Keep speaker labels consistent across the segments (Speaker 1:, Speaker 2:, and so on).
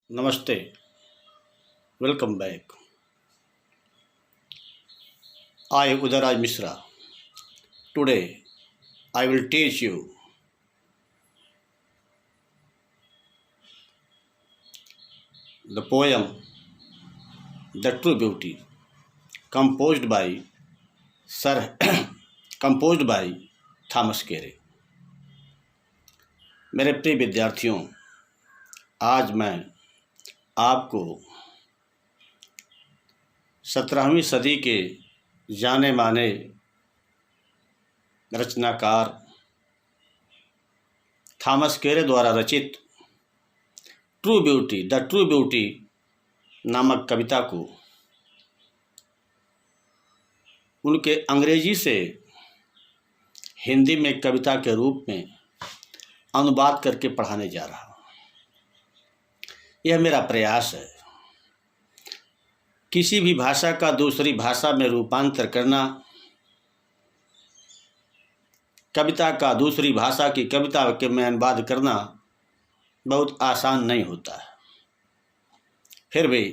Speaker 1: Namaste, welcome back. I Udaraj Mishra. Today I will teach you the poem The True Beauty composed by Sir composed by Thomas Carey. मेरे प्रिय विद्यार्थियों, आज मैं आपको 17वीं सदी के जाने माने रचनाकार थॉमस केरे द्वारा रचित द ट्रू ब्यूटी नामक कविता को उनके अंग्रेजी से हिंदी में कविता के रूप में अनुवाद करके पढ़ाने जा रहा हूँ। यह मेरा प्रयास है। किसी भी भाषा का दूसरी भाषा में रूपांतर करना, कविता का दूसरी भाषा की कविता के में अनुवाद करना बहुत आसान नहीं होता है। फिर भी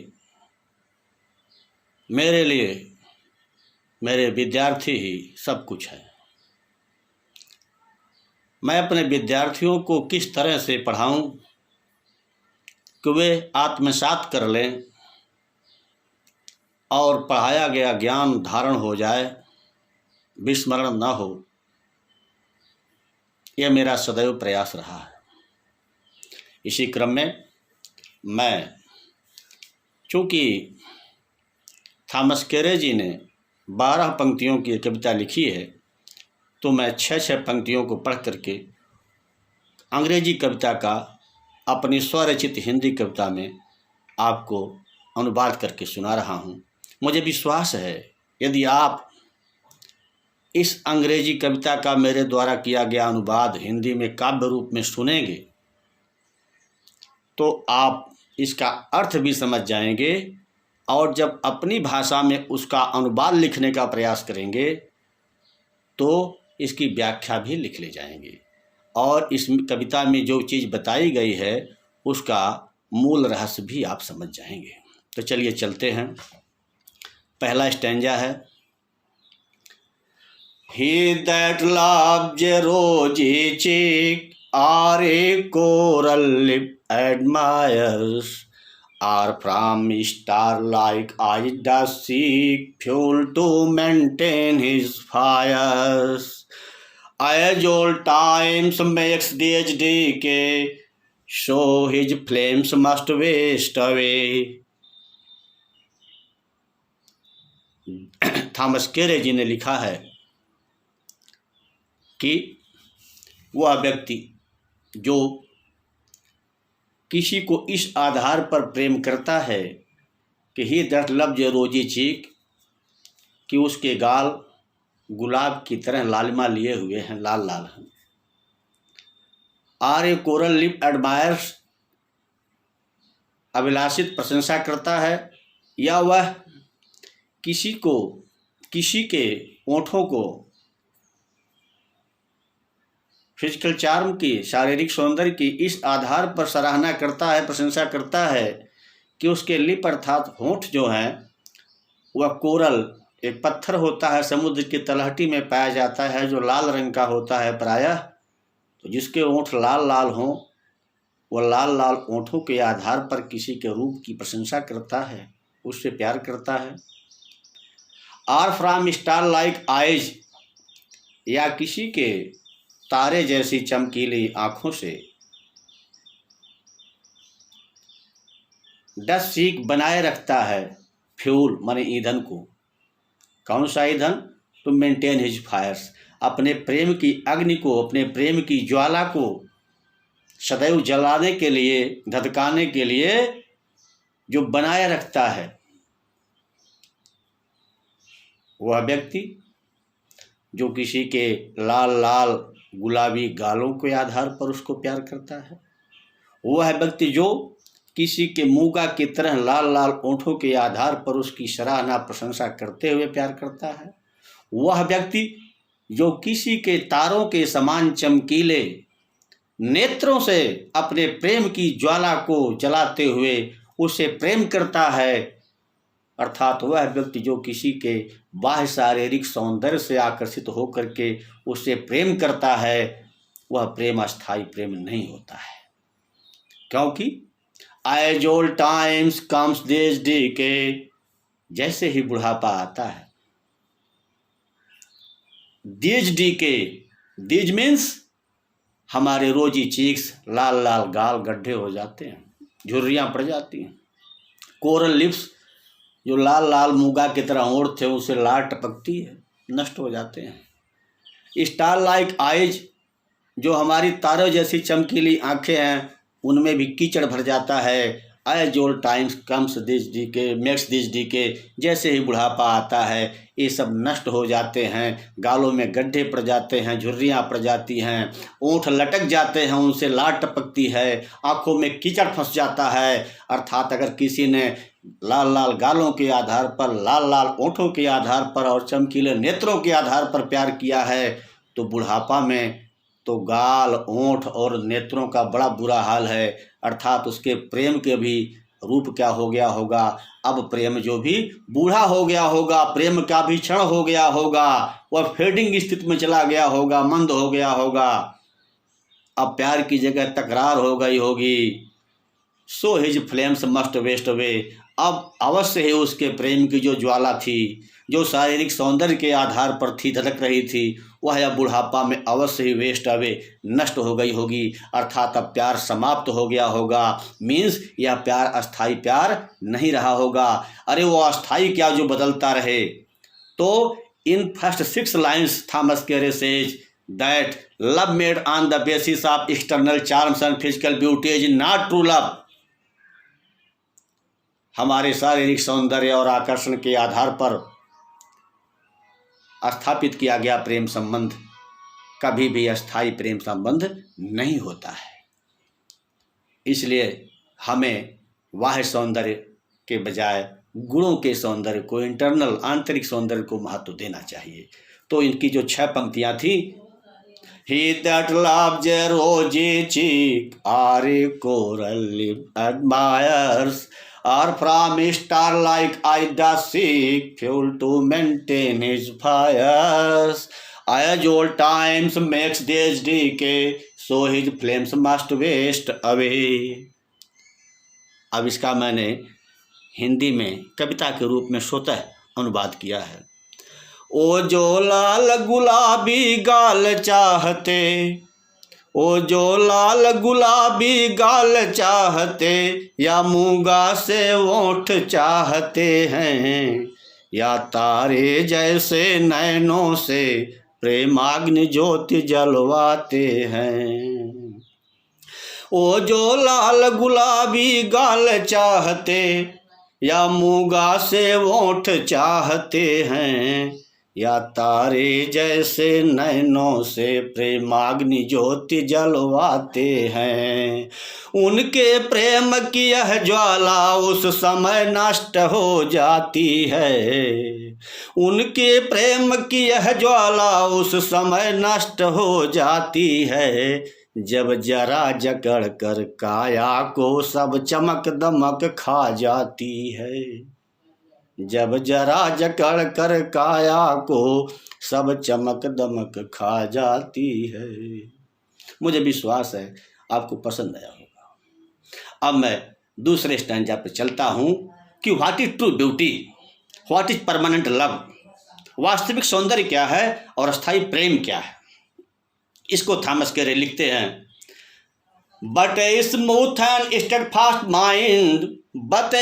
Speaker 1: मेरे लिए मेरे विद्यार्थी ही सब कुछ है। मैं अपने विद्यार्थियों को किस तरह से पढ़ाऊं कि वे आत्मसात कर लें और पढ़ाया गया ज्ञान धारण हो जाए, विस्मरण न हो, यह मेरा सदैव प्रयास रहा है। इसी क्रम में मैं, चूँकि थॉमस केरे जी ने 12 पंक्तियों की कविता लिखी है, तो मैं 6 पंक्तियों को पढ़ करके अंग्रेजी कविता का अपनी स्वरचित हिंदी कविता में आपको अनुवाद करके सुना रहा हूँ। मुझे विश्वास है यदि आप इस अंग्रेजी कविता का मेरे द्वारा किया गया अनुवाद हिंदी में काव्य रूप में सुनेंगे तो आप इसका अर्थ भी समझ जाएंगे, और जब अपनी भाषा में उसका अनुवाद लिखने का प्रयास करेंगे तो इसकी व्याख्या भी लिख ले जाएंगे, और इस कविता में जो चीज़ बताई गई है उसका मूल रहस्य भी आप समझ जाएंगे। तो चलिए चलते हैं। पहला स्टैंजा है, He that loves a rosy cheek or a coral lip admires, or from star-like eyes does seek fuel to maintain his fires. As old times makes days decay, so his flames must waste away. Thomas केरे जी ने लिखा है कि वह व्यक्ति जो किसी को इस आधार पर प्रेम करता है कि ही दैट लव्स ए रोजी चीक, कि उसके गाल गुलाब की तरह लालिमा लिए हुए हैं, लाल लाल हैं। Are a coral lip admires, अभिलाषित प्रशंसा करता है, या वह किसी के ओंठों को फिजिकल चार्म की, शारीरिक सौंदर्य की इस आधार पर सराहना करता है, प्रशंसा करता है कि उसके लिप अर्थात होंठ जो हैं वह कोरल, एक पत्थर होता है, समुद्र की तलहटी में पाया जाता है, जो लाल रंग का होता है प्रायः। तो जिसके ओंठ लाल लाल हों, वह लाल लाल ओंठों के आधार पर किसी के रूप की प्रशंसा करता है, उससे प्यार करता है। Or from star like eyes, या किसी के तारे जैसी चमकीली आँखों से, डस सीक बनाए रखता है, फ्यूल माने ईंधन को। कौन सा ईंधन? टू मेंटेन हिज फायर्स, अपने प्रेम की अग्नि को, अपने प्रेम की ज्वाला को सदैव जलाने के लिए, धधकाने के लिए जो बनाए रखता है, वह व्यक्ति जो किसी के लाल लाल गुलाबी गालों के आधार पर उसको प्यार करता है, वह व्यक्ति जो किसी के मूंगा की तरह लाल लाल ओंठों के आधार पर उसकी सराहना प्रशंसा करते हुए प्यार करता है, वह व्यक्ति जो किसी के तारों के समान चमकीले नेत्रों से अपने प्रेम की ज्वाला को जलाते हुए उसे प्रेम करता है, अर्थात वह व्यक्ति जो किसी के बाह्य शारीरिक सौंदर्य से आकर्षित होकर के उससे प्रेम करता है, वह प्रेम अस्थायी प्रेम नहीं होता है। क्योंकि as old times comes this decay, जैसे ही बुढ़ापा आता है, दीज डीके, दीज मीन्स हमारे रोजी चीक्स, लाल लाल गाल गड्ढे हो जाते हैं, झुर्रियाँ पड़ जाती हैं। कोरल लिप्स, जो लाल लाल मूंगा की तरह होंठ थे उसे लार टपकती है, नष्ट हो जाते हैं। स्टार लाइक आइज, जो हमारी तारों जैसी चमकीली आंखें हैं उनमें भी कीचड़ भर जाता है। As old times comes this decay makes this decay, जैसे ही बुढ़ापा आता है ये सब नष्ट हो जाते हैं, गालों में गड्ढे पड़ जाते हैं, झुर्रियाँ पड़ जाती हैं, ओंठ लटक जाते हैं, उनसे लार टपकती है, आंखों में कीचड़ फंस जाता है। अर्थात अगर किसी ने लाल लाल गालों के आधार पर, लाल लाल ओंठों के आधार पर और चमकीले नेत्रों के आधार पर प्यार किया है तो बुढ़ापा में तो गाल, ओंठ और नेत्रों का बड़ा बुरा हाल है। अर्थात उसके प्रेम के भी रूप क्या हो गया होगा, अब प्रेम जो भी बूढ़ा हो गया होगा, प्रेम का भी क्षण हो गया होगा, वह फेडिंग स्थिति में चला गया होगा, मंद हो गया होगा। अब प्यार की जगह तकरार हो गई होगी। So his flames must waste away, अब अवश्य ही उसके प्रेम की जो ज्वाला थी, जो शारीरिक सौंदर्य के आधार पर थी, धड़क रही थी, वह अब बुढ़ापा में अवश्य ही वेस्ट अवे, नष्ट हो गई होगी। अर्थात अब प्यार समाप्त हो गया होगा। मीन्स यह प्यार अस्थाई प्यार नहीं रहा होगा। अरे वो अस्थाई क्या जो बदलता रहे। तो इन first 6 lines Thomas Carew says that love made on the basis of external charms and physical beauty is not true love. हमारे शारीरिक सौंदर्य और आकर्षण के आधार पर स्थापित किया गया प्रेम संबंध कभी भी अस्थायी प्रेम संबंध नहीं होता है। इसलिए हमें बाह्य सौंदर्य के बजाय गुणों के सौंदर्य को, इंटरनल आंतरिक सौंदर्य को महत्व देना चाहिए। तो इनकी जो 6 पंक्तियां थी, He that loves a rosy cheek or a coral lip admires, or from star like eye does seek fuel to maintain his fires. As old times makes days decay, so his flames must waste away. अब इसका मैंने हिंदी में कविता के रूप में स्वतः अनुवाद किया है। ओ जो लाल गुलाबी गाल चाहते, ओ जो लाल गुलाबी गाल चाहते, या मूंगा से ओठ चाहते हैं, या तारे जैसे नैनों से प्रेमाग्नि ज्योति जलवाते हैं। ओ जो लाल गुलाबी गाल चाहते, या मूंगा से ओठ चाहते हैं, या तारे जैसे नैनों से प्रेमाग्नि ज्योति जलवाते हैं। उनके प्रेम की यह ज्वाला उस समय नष्ट हो जाती है। उनके प्रेम की यह ज्वाला उस समय नष्ट हो जाती है, जब जरा जकड़ कर काया को सब चमक दमक खा जाती है। जब जरा जकड़ कर काया को सब चमक दमक खा जाती है। मुझे विश्वास है आपको पसंद आया होगा। अब मैं दूसरे स्टैंजा पे चलता हूँ कि what is true beauty, what is permanent love, वास्तविक सौंदर्य क्या है और अस्थायी प्रेम क्या है। इसको थॉमस कैरे लिखते हैं, but a smooth and steadfast mind, but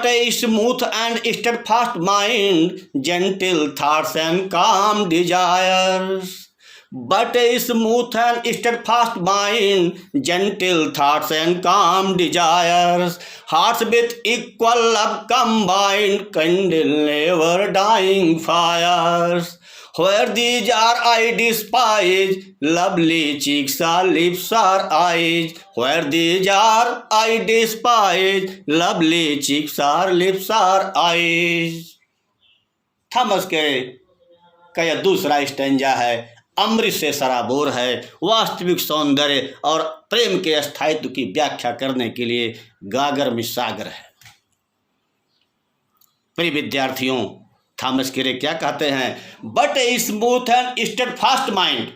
Speaker 1: a smooth and steadfast mind, gentle thoughts and calm desires. But a smooth and steadfast mind, gentle thoughts and calm desires, hearts with equal love combined, kindle never dying fires. Where these are I despise, lovely cheeks are lips are eyes. Where these are I despise, lovely cheeks are lips are eyes. Thomas Carew का यह दूसरा stanza है। अमृत से सराबोर है। वास्तविक सौंदर्य और प्रेम के स्थायित्व की व्याख्या करने के लिए गागर में सागर है। प्रिय विद्यार्थियों, थॉमस केरे क्या कहते हैं? But a smooth and steadfast mind,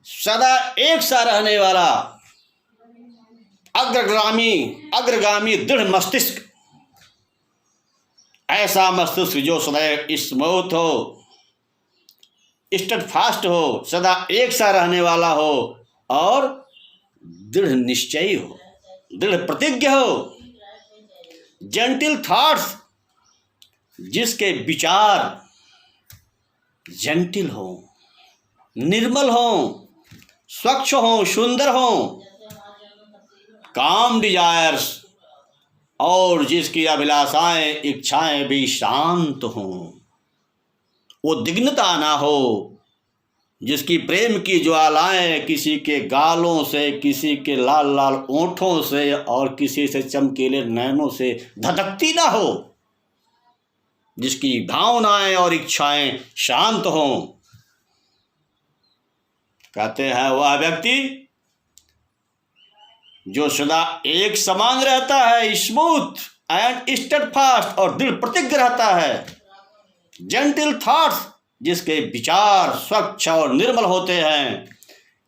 Speaker 1: सदा एक सा रहने वाला अग्रगामी दृढ़ मस्तिष्क, ऐसा मस्तिष्क जो सदैव स्मूथ हो, स्टेडफास्ट हो, सदा एक सा रहने वाला हो और दृढ़ निश्चयी हो, दृढ़ प्रतिज्ञ हो। जेंटिल थॉट्स, जिसके विचार जेंटिल हो, निर्मल हो, स्वच्छ हो, सुंदर हो। काम डिजायर्स, और जिसकी अभिलाषाएं इच्छाएं भी शांत हों, वो दिग्नता ना हो, जिसकी प्रेम की ज्वालाएं किसी के गालों से, किसी के लाल लाल ओंठों से और किसी से चमकीले नैनों से धधकती ना हो, जिसकी भावनाएं और इच्छाएं शांत हों। कहते हैं वह व्यक्ति जो सदा एक समान रहता है, स्मूथ एंड स्टेडफास्ट, और दृढ़ प्रतिज्ञ रहता है। जेंटिल थॉट्स, जिसके विचार स्वच्छ और निर्मल होते हैं।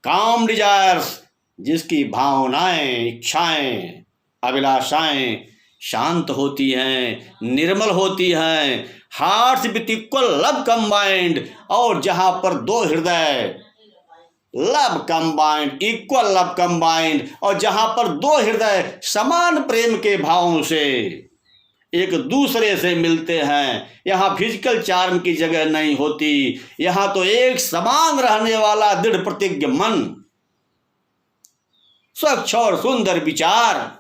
Speaker 1: काम डिजायर्स, जिसकी भावनाएं, इच्छाएं, अभिलाषाएं शांत होती हैं, निर्मल होती हैं। Hearts with equal love combined, और जहां पर दो हृदय love combined, equal love combined, और जहां पर दो हृदय समान प्रेम के भावों से एक दूसरे से मिलते हैं, यहाँ फिजिकल चार्म की जगह नहीं होती। यहाँ तो एक समान रहने वाला दृढ़ प्रतिज्ञ मन, स्वच्छ और सुंदर विचार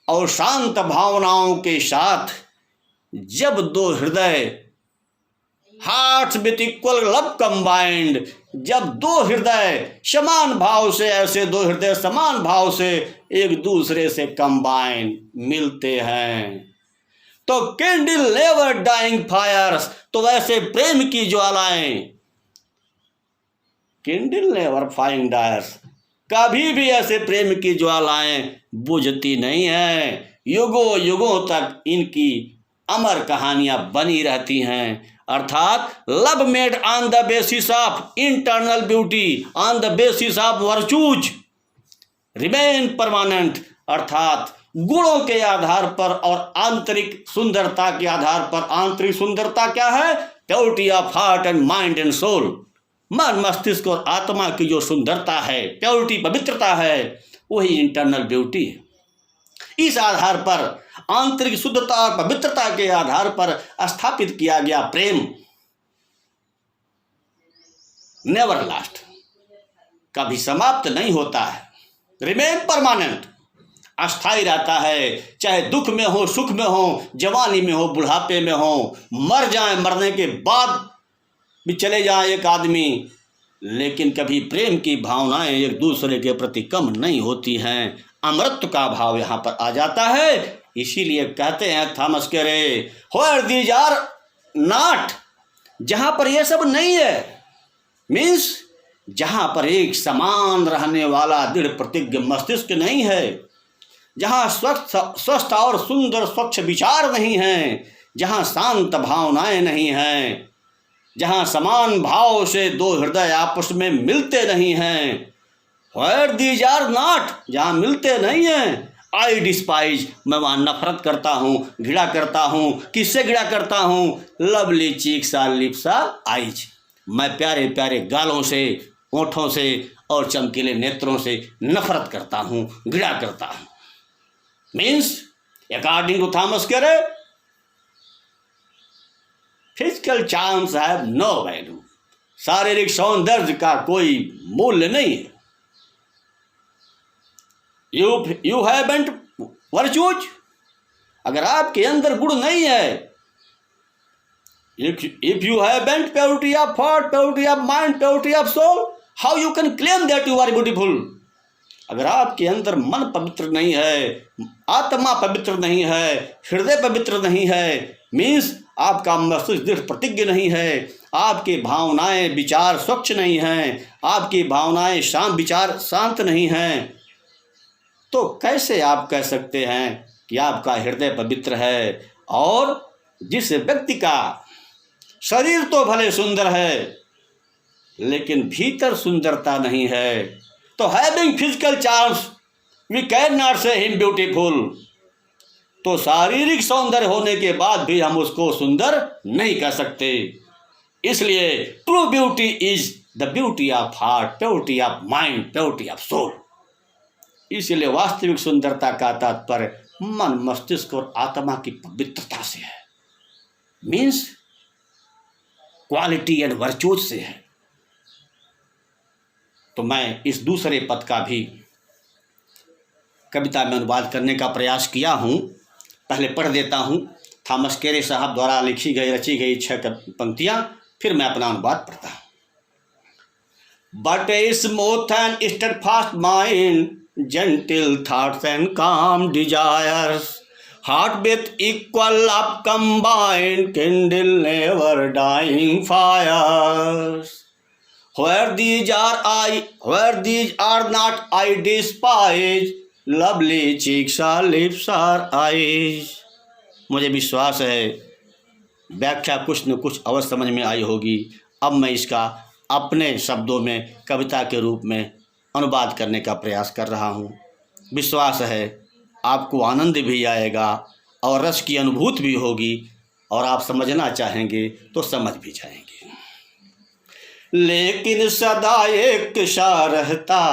Speaker 1: और शांत भावनाओं के साथ जब दो हृदय, hearts with equal love combined, जब दो हृदय समान भाव से, ऐसे दो हृदय समान भाव से एक दूसरे से कंबाइन मिलते हैं, तो कैंडल नेवर डाइंग फायर्स, तो वैसे प्रेम की ज्वालाएं, कैंडल नेवर फाइंग डायर्स, कभी भी ऐसे प्रेम की ज्वालाएं बुझती नहीं है। युगों युगों तक इनकी अमर कहानियां बनी रहती हैं। अर्थात love made on the basis of internal beauty, on the basis of virtues remain permanent, अर्थात गुणों के आधार पर और आंतरिक सुंदरता के आधार पर। आंतरिक सुंदरता क्या है? Purity of heart and mind and soul, मन, मस्तिष्क और आत्मा की जो सुंदरता है, प्योरिटी, पवित्रता है, वही इंटरनल ब्यूटी है। इस आधार पर, आंतरिक शुद्धता और पवित्रता के आधार पर स्थापित किया गया प्रेम नेवर लास्ट, कभी समाप्त नहीं होता है। रिमेन परमानेंट, अस्थाई रहता है। चाहे दुख में हो, सुख में हो, जवानी में हो, बुढ़ापे में हो, मर जाए, मरने के बाद भी चले जाए एक आदमी, लेकिन कभी प्रेम की भावनाएं एक दूसरे के प्रति कम नहीं होती हैं। अमृत का भाव यहाँ पर आ जाता है। इसीलिए कहते हैं थॉमस केरे, वेयर दीज आर नॉट, जहाँ पर यह सब नहीं है, मीन्स जहाँ पर एक समान रहने वाला दृढ़ प्रतिज्ञ मस्तिष्क नहीं है, जहाँ स्वस्थ और सुंदर स्वच्छ विचार नहीं हैं, जहाँ शांत भावनाएं नहीं हैं, जहाँ समान भाव से दो हृदय आपस में मिलते नहीं हैं। Where these are not, जहाँ मिलते नहीं हैं। आई डिस्पाइज, मैं वहाँ नफरत करता हूँ, घृणा करता हूँ। किससे घृणा करता हूँ? Lovely cheeks or lips or eyes, मैं प्यारे प्यारे गालों से, ओंठों से और चमकीले नेत्रों से नफरत करता हूँ, घृणा करता हूँ। Means according to Thomas Carew, physical charms have no value, शारीरिक सौंदर्य का कोई मूल्य नहीं है। यू हैवंट वर्चूज, अगर आपके अंदर गुण नहीं है, if you haven't purity of heart, purity of mind, purity of soul, how you can claim that you are beautiful. अगर आपके अंदर मन पवित्र नहीं है, आत्मा पवित्र नहीं है, हृदय पवित्र नहीं है, मीन्स आपका मस्तिष्क दृढ़ प्रतिज्ञ नहीं है, आपकी भावनाएं विचार स्वच्छ नहीं हैं, आपकी भावनाएं विचार शांत नहीं हैं, तो कैसे आप कह सकते हैं कि आपका हृदय पवित्र है? और जिस व्यक्ति का शरीर तो भले सुंदर है लेकिन भीतर सुंदरता नहीं है, तो having physical charms we can not say him beautiful, तो शारीरिक सौंदर्य होने के बाद भी हम उसको सुंदर नहीं कह सकते। इसलिए true beauty is the beauty of heart, purity of mind, purity of soul. इसलिए वास्तविक सुंदरता का तात्पर्य मन, मस्तिष्क और आत्मा की पवित्रता से है, मीन्स क्वालिटी एंड वर्चूज से है। तो मैं इस दूसरे पद का भी कविता में अनुवाद करने का प्रयास किया हूँ। पहले पढ़ देता हूँ, थॉमस कैरे साहब द्वारा लिखी गई रची गई 6 पंक्तियाँ, फिर मैं अपना अनुवाद पढ़ता हूँ। But a smooth and steadfast mind, gentle thoughts and calm desires, heart with equal up combined, kindle never dying fires. Where these are not I despise, lovely cheeks are lips are eyes. मुझे विश्वास है व्याख्या कुछ न कुछ अवश्य समझ में आई होगी। अब मैं इसका अपने शब्दों में कविता के रूप में अनुवाद करने का प्रयास कर रहा हूँ। विश्वास है आपको आनंद भी आएगा और रस की अनुभूति भी होगी, और आप समझना चाहेंगे तो समझ भी जाएंगे। लेकिन सदा एक सा रहता,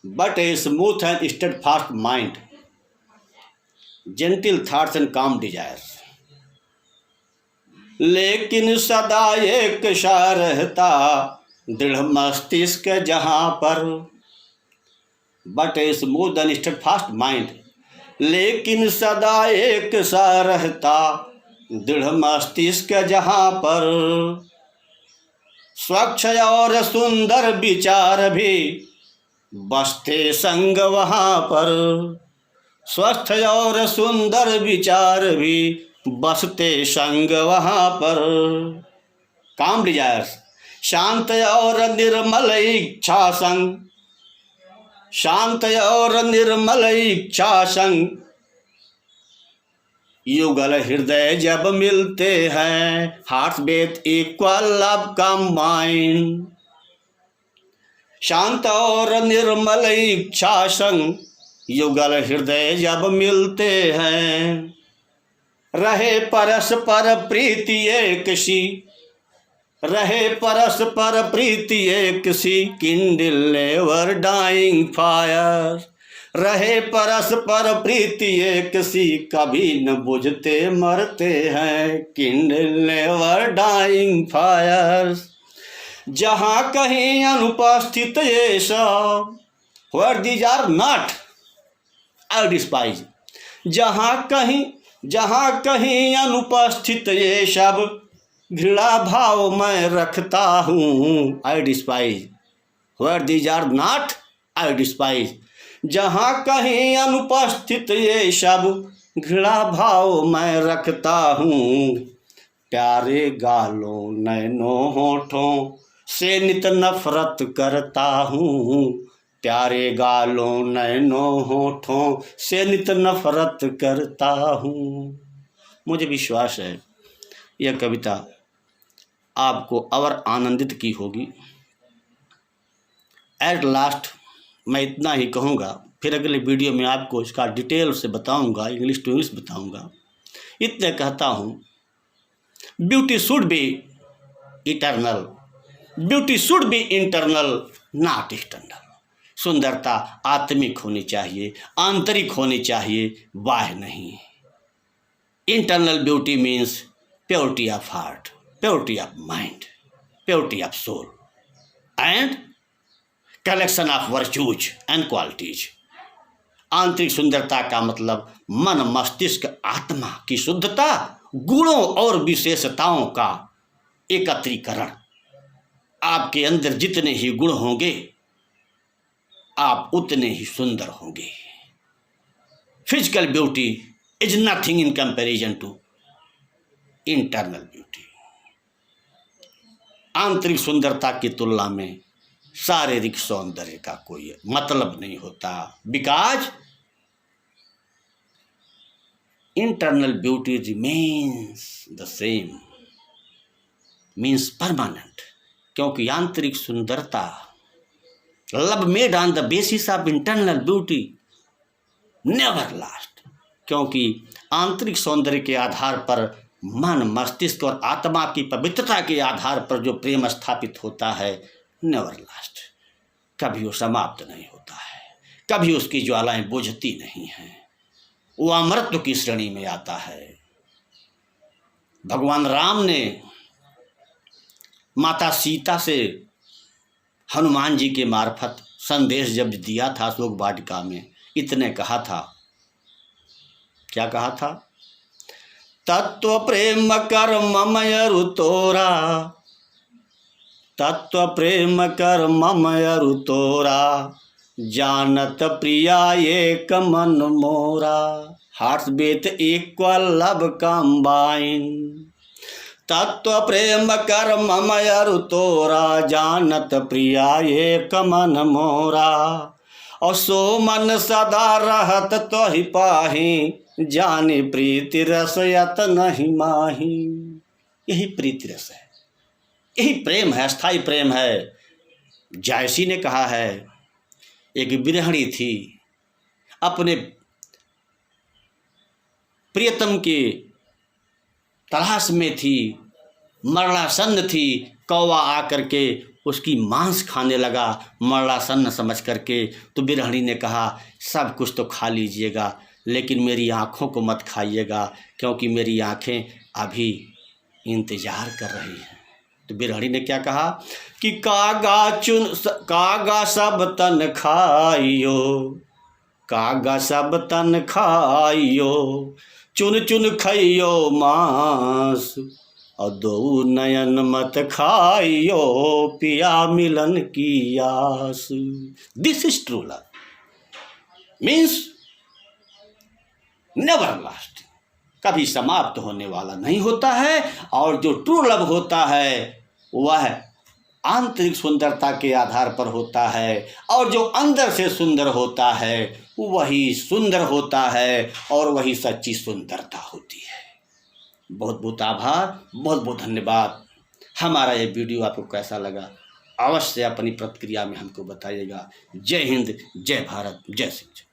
Speaker 1: but a smooth and steadfast mind, gentle thoughts and calm desires. लेकिन सदा एक सा रहता, दृढ़ मस्तिष्क जहाँ पर, but a smooth and steadfast mind, लेकिन सदा एक सा रहता, दृढ़ मस्तिष्क जहाँ पर, स्वच्छ और सुंदर विचार भी बसते संग वहाँ पर, स्वस्थ और सुंदर विचार भी बसते संग वहाँ पर। काम डिजायर्स, शांत और निर्मल इच्छा संग, शांत और निर्मल इच्छा संग, युगल हृदय जब मिलते हैं, heart with equal love combined. शांत और निर्मल इच्छा संग, युगल हृदय जब मिलते हैं, रहे परस्पर प्रीति एक सी, रहे परस्पर प्रीति एक सी, किंडल नेवर डाइंग फायर, रहे परस्पर प्रीति एक सी, कभी न बुझते मरते हैं, किंडल नेवर डाइंग फायर। जहाँ कहीं अनुपस्थित ये सब, where these are not I despise, जहाँ कहीं अनुपस्थित ये सब, घृणा भाव मैं रखता हूँ, I despise, where these are not I despise। जहाँ कहीं अनुपस्थित ये सब, घृणा भाव मैं रखता हूँ, प्यारे गालों नैनों होठों से नित नफरत करता हूँ, प्यारे गालों नैनों होठों से नित नफरत करता हूँ। मुझे विश्वास है यह कविता आपको और आनंदित की होगी। एट लास्ट मैं इतना ही कहूँगा, फिर अगले वीडियो में आपको इसका डिटेल से बताऊँगा, इंग्लिश टू इंग्लिश बताऊँगा। इतने कहता हूँ, beauty should be eternal, beauty should be internal not external. सुंदरता आत्मिक होनी चाहिए, आंतरिक होनी चाहिए, बाह्य नहीं। Internal beauty means purity of heart, purity of mind, purity of soul and collection of virtues and qualities. आंतरिक सुंदरता का मतलब मन, मस्तिष्क, आत्मा की शुद्धता, गुणों और विशेषताओं का एकत्रीकरण। आपके अंदर जितने ही गुण होंगे आप उतने ही सुंदर होंगे। Physical beauty is nothing in comparison to internal beauty. आंतरिक सुंदरता की तुलना में शारीरिक सौंदर्य का कोई मतलब नहीं होता। Because internal beauty remains the same, means permanent. क्योंकि आंतरिक सुंदरता, love made on the basis of internal beauty never last. क्योंकि आंतरिक सौंदर्य के आधार पर मन, मस्तिष्क और आत्मा की पवित्रता के आधार पर जो प्रेम स्थापित होता है, नेवर लास्ट, कभी वो समाप्त नहीं होता है, कभी उसकी ज्वालाएं बुझती नहीं हैं, वो अमृत की श्रेणी में आता है। भगवान राम ने माता सीता से हनुमान जी के मार्फत संदेश जब दिया था शोक वाटिका में, इतने कहा था, क्या कहा था? तत्व प्रेम कर ममयरु तोरा, तत्व प्रेम कर ममयरु तोरा, जानत प्रिया एक मन मोरा। Hearts beat equal love combine, तत्व प्रेम कर ममयरु तोरा, जानत प्रिया एक मन मोरा। और सो मन सदा रहत तो ही पाही, जाने प्रीति रस यत नहीं माही। यही प्रीति रस है, यही प्रेम है, स्थायी प्रेम है। जायसी ने कहा है, एक विरहणी थी, अपने प्रियतम की तलाश में थी, मरणासन्न थी। कौवा आकर के उसकी मांस खाने लगा मरणासन्न समझ करके। तो विरहणी ने कहा, सब कुछ तो खा लीजिएगा, लेकिन मेरी आँखों को मत खाइएगा, क्योंकि मेरी आँखें अभी इंतजार कर रही हैं। तो विरहणी ने क्या कहा कि कागा सब तन खाइयो, कागा सब तन खाइयो, चुन चुन खइयो मांस, और दो नयन मत खाइयो, पिया मिलन की आस। This is true love, means never last, कभी समाप्त होने वाला नहीं होता है। और जो ट्रू लव होता है वह आंतरिक सुंदरता के आधार पर होता है, और जो अंदर से सुंदर होता है वही सुंदर होता है, और वही सच्ची सुंदरता होती है। बहुत बहुत आभार, बहुत बहुत धन्यवाद। हमारा ये वीडियो आपको कैसा लगा अवश्य अपनी प्रतिक्रिया में हमको बताइएगा। जय हिंद, जय भारत, जय सिंह।